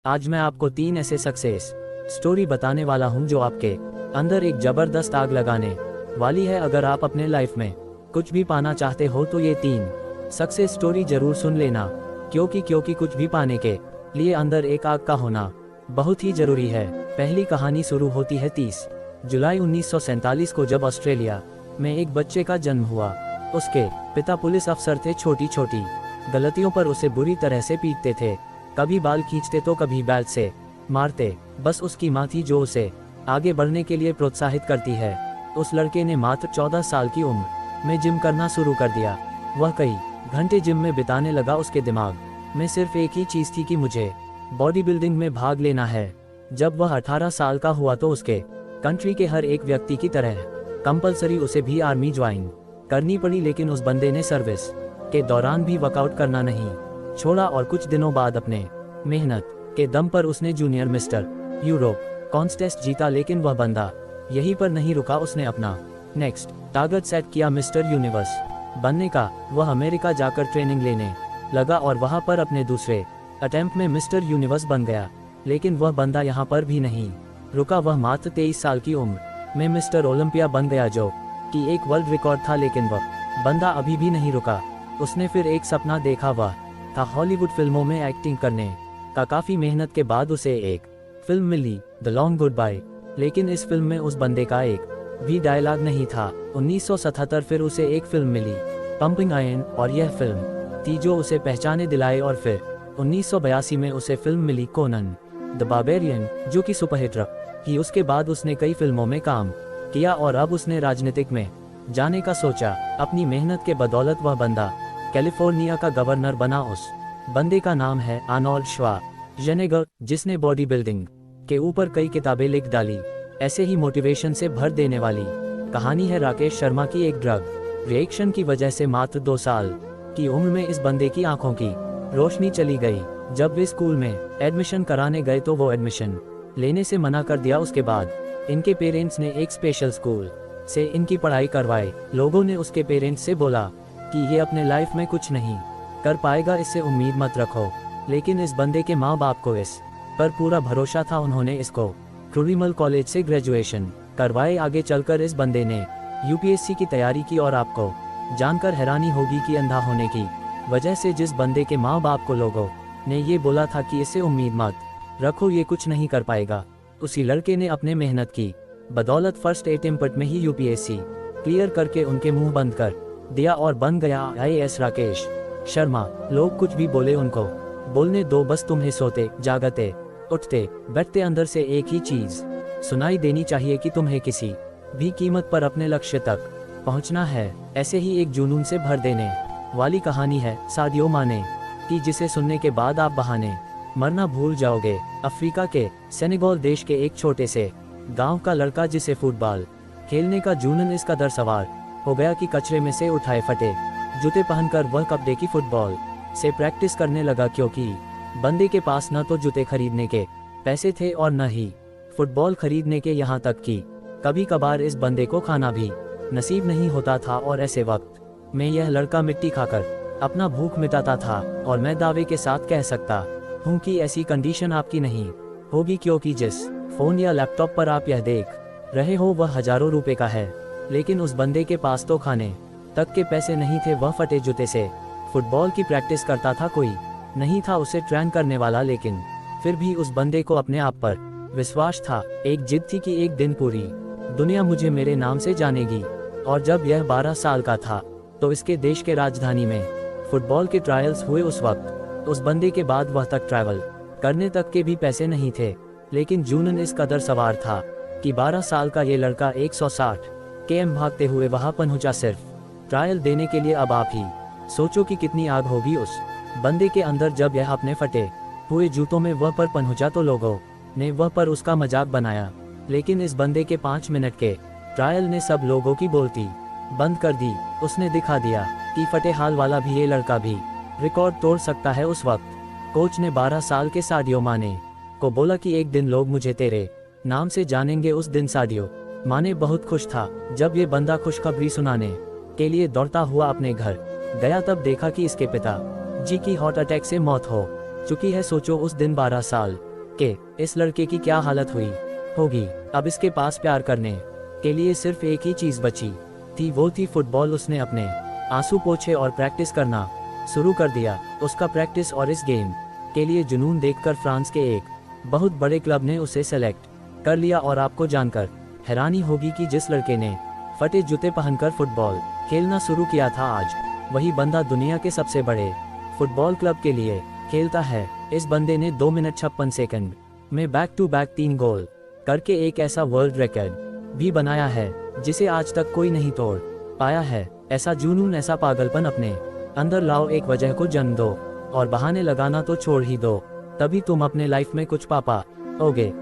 आज मैं आपको 3 ऐसे सक्सेस स्टोरी बताने वाला हूं जो आपके अंदर एक जबरदस्त आग लगाने वाली है। अगर आप अपने लाइफ में कुछ भी पाना चाहते हो तो ये 3 सक्सेस स्टोरी जरूर सुन लेना, क्योंकि कुछ भी पाने के लिए अंदर एक आग का होना बहुत ही जरूरी है। पहली कहानी शुरू होती है 30 जुलाई 1947 को, जब ऑस्ट्रेलिया में एक बच्चे का जन्म हुआ। उसके पिता पुलिस अफसर थे। छोटी छोटी गलतियों पर उसे बुरी तरह से पीटते थे, कभी बाल खींचते तो कभी बैट से मारते। बस उसकी माँ थी जो उसे आगे बढ़ने के लिए प्रोत्साहित करती है। उस लड़के ने मात्र 14 साल की उम्र में जिम करना शुरू कर दिया। वह कई घंटे जिम में बिताने लगा। उसके दिमाग में सिर्फ एक ही चीज़ थी कि मुझे बॉडी बिल्डिंग में भाग लेना है। जब वह 18 साल का हुआ तो उसके कंट्री के हर एक व्यक्ति की तरह कंपलसरी उसे भी आर्मी ज्वाइन करनी पड़ी, लेकिन उस बंदे ने सर्विस के दौरान भी वर्कआउट करना नहीं छोड़ा और कुछ दिनों बाद अपने मेहनत के दम पर उसने जूनियर मिस्टर यूरोप कॉन्टेस्ट जीता। लेकिन वह बंदा यहीं पर नहीं रुका। उसने अपना नेक्स्ट टारगेट सेट किया मिस्टर यूनिवर्स बनने का। वह अमेरिका जाकर ट्रेनिंग लेने लगा और वहां पर अपने दूसरे अटेम्प्ट में मिस्टर यूनिवर्स बन गया। लेकिन वह बंदा यहाँ पर भी नहीं रुका। वह मात्र 23 साल की उम्र में मिस्टर ओलंपिया बन गया, जो कि एक वर्ल्ड रिकॉर्ड था। लेकिन वह बंदा अभी भी नहीं रुका। उसने फिर एक सपना देखा, वह था हॉलीवुड फिल्मों में एक्टिंग करने का। काफी मेहनत के बाद उसे एक फिल्म मिली, द लॉन्ग गुड बाय। लेकिन इस फिल्म में उस बंदे का एक भी डायलॉग नहीं था। 1977 फिर उसे एक फिल्म मिली, पंपिंग आयरन, और यह फिल्म थी जो उसे पहचाने दिलाए। और फिर 1982 में उसे फिल्म मिली कोनन द बारबेरियन, जो कि सुपरहिट रही। उसके बाद उसने कई फिल्मों में काम किया और अब उसने राजनीतिक में जाने का सोचा। अपनी मेहनत के बदौलत वह बंदा कैलिफोर्निया का गवर्नर बना। उस बंदे का नाम है आर्नोल्ड श्वार्ज़नेगर, जिसने बॉडी बिल्डिंग के ऊपर कई किताबें लिख डाली। ऐसे ही मोटिवेशन से भर देने वाली कहानी है राकेश शर्मा की एक ड्रग रिएक्शन की वजह से मात्र 2 साल की उम्र में इस बंदे की आंखों की रोशनी चली गई। जब वे स्कूल में एडमिशन कराने गए तो वो एडमिशन लेने से मना कर दिया। उसके बाद इनके पेरेंट्स ने एक स्पेशल स्कूल से इनकी पढ़ाई करवाई। लोगों ने उसके पेरेंट्स से बोला कि ये अपने लाइफ में कुछ नहीं कर पाएगा, इससे उम्मीद मत रखो। लेकिन इस बंदे के माँ बाप को इस पर पूरा भरोसा था। उन्होंने इसको क्रूरिमल कॉलेज से ग्रेजुएशन करवाए। आगे चलकर इस बंदे ने यूपीएससी की तैयारी की और आपको जानकर हैरानी होगी कि अंधा होने की वजह से जिस बंदे के माँ बाप को लोगों ने ये बोला था कि इससे उम्मीद मत रखो, ये कुछ नहीं कर पाएगा, उसी लड़के ने अपने मेहनत की बदौलत फर्स्ट अटेम्प्ट में ही यूपीएससी क्लियर करके उनके मुंह बंद कर दिया और बन गया आईएएस राकेश शर्मा। लोग कुछ भी बोले उनको बोलने दो, बस तुम्हें सोते जागते उठते बैठते अंदर से एक ही चीज सुनाई देनी चाहिए कि तुम्हें किसी भी कीमत पर अपने लक्ष्य तक पहुंचना है। ऐसे ही एक जुनून से भर देने वाली कहानी है सादियो माने की, जिसे सुनने के बाद आप बहाने मरना भूल जाओगे। अफ्रीका के सेनेगल देश के एक छोटे से गांव का लड़का, जिसे फुटबॉल खेलने का जुनून इस कदर सवार हो गया कि कचरे में से उठाए फटे जूते पहनकर वह कपड़े की फुटबॉल से प्रैक्टिस करने लगा, क्योंकि बंदे के पास न तो जूते खरीदने के पैसे थे और न ही फुटबॉल खरीदने के। यहाँ तक कि कभी कभार इस बंदे को खाना भी नसीब नहीं होता था। और ऐसे वक्त में यह लड़का मिट्टी खाकर अपना भूख मिटाता था। और मैं दावे के साथ कह सकता हूँ कि ऐसी कंडीशन आपकी नहीं होगी, क्योंकि जिस फोन या लैपटॉप पर आप यह देख रहे हो वह हजारों रुपए का है। लेकिन उस बंदे के पास तो खाने तक के पैसे नहीं थे। वह फटे जूते से फुटबॉल की प्रैक्टिस करता था, कोई नहीं था उसे ट्रेन करने वाला। लेकिन फिर भी उस बंदे को अपने आप पर विश्वास था। एक जिद थी कि एक दिन पूरी दुनिया मुझे मेरे नाम से जानेगी। और जब यह 12 साल का था तो इसके देश के राजधानी में फुटबॉल के ट्रायल्स हुए। उस वक्त उस बंदे के बाद वह तक ट्रैवल करने तक के भी पैसे नहीं थे। लेकिन जुनून इस कदर सवार था कि 12 साल का ये लड़का 160 km भागते हुए वहां पहुंचा, सिर्फ ट्रायल देने के लिए। अब आप ही सोचो कि कितनी आग होगी उस बंदे के अंदर। जब यह अपने फटे हुए जूतों में वह पर पहुंचा तो लोगों ने वह पर उसका मजाक बनाया। लेकिन इस बंदे के 5 मिनट के ट्रायल ने सब लोगों की बोलती बंद कर दी। उसने दिखा दिया कि फटे हाल वाला भी ये लड़का भी रिकॉर्ड तोड़ सकता है। उस वक्त कोच ने 12 साल के सादियो माने को बोला कि एक दिन लोग मुझे तेरे नाम से जानेंगे। उस दिन सादियो माने बहुत खुश था। जब ये बंदा खुशखबरी सुनाने के लिए दौड़ता हुआ अपने घर गया तब देखा कि इसके पिता जी की हार्ट अटैक से मौत हो चुकी है। सोचो, उस दिन 12 साल कि इस लड़के की क्या हालत हुई होगी। अब इसके पास प्यार करने के लिए सिर्फ एक ही चीज बची थी, वो थी फुटबॉल। उसने अपने आंसू पोंछे और प्रैक्टिस करना शुरू कर दिया। उसका प्रैक्टिस और इस गेम के लिए जुनून देखकर फ्रांस के एक बहुत बड़े क्लब ने उसे सेलेक्ट कर लिया। और आपको जानकर हैरानी होगी कि जिस लड़के ने फटे जूते पहनकर फुटबॉल खेलना शुरू किया था, आज वही बंदा दुनिया के सबसे बड़े फुटबॉल क्लब के लिए खेलता है। इस बंदे ने 2 मिनट 56 सेकंड में बैक टू बैक 3 गोल करके एक ऐसा वर्ल्ड रिकॉर्ड भी बनाया है जिसे आज तक कोई नहीं तोड़ पाया है। ऐसा जुनून, ऐसा पागलपन अपने अंदर लाओ, एक वजह को जन्म दो और बहाने लगाना तो छोड़ ही दो, तभी तुम अपने लाइफ में कुछ पा पाओगे।